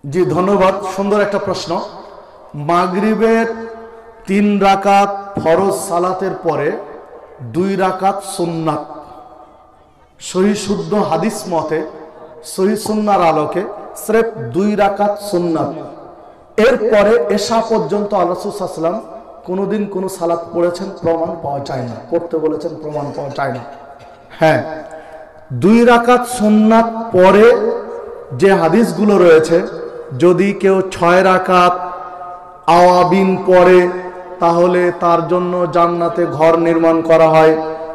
জি ধন্যবাদ, সুন্দর একটা প্রশ্ন। মাগরিবের 3 রাকাত ফরজ সালাতের পরে 2 রাকাত সুন্নাত, সহি শুদ্ধ হাদিস মতে সহি সুন্নাহর আলোকে স্রেফ 2 রাকাত সুন্নাত। এরপরে এশা পর্যন্ত আল্লাহ রাসূল সাল্লাল্লাহু আলাইহি ওয়াসাল্লাম কোনোদিন কোনো সালাত পড়েছেন প্রমাণ পাওয়া যায় না, পড়তে বলেছেন প্রমাণ পাওয়া যায় না। হ্যাঁ, 2 রাকাত সুন্নাত পরে যে হাদিসগুলো রয়েছে, যদি কেউ 6 রাকাত আওয়াবিন পড়ে তাহলে তার জন্য জান্নাতে ঘর নির্মাণ করা হয়।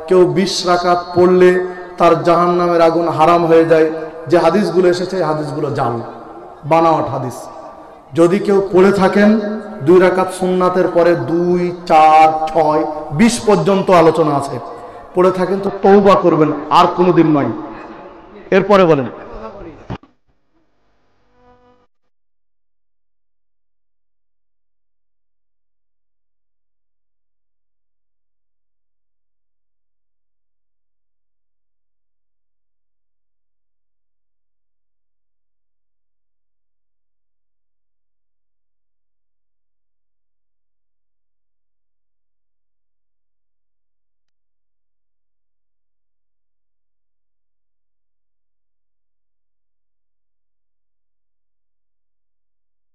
কেউ 20 রাকাত পড়লে তার জাহান্নামের আগুন হারাম হয়ে যায়। যে হাদিসগুলো এসেছে এই হাদিসগুলো জাল, বানাওয়াট হাদিস। যদি কেউ পড়ে থাকেন 2 রাকাত সুন্নাতের পরে 2, 4, 6, 20 পর্যন্ত আলোচনা আছে, পড়ে থাকেন তো তওবা করবেন, আর কোনোদিন নয়। এরপরে বলেন।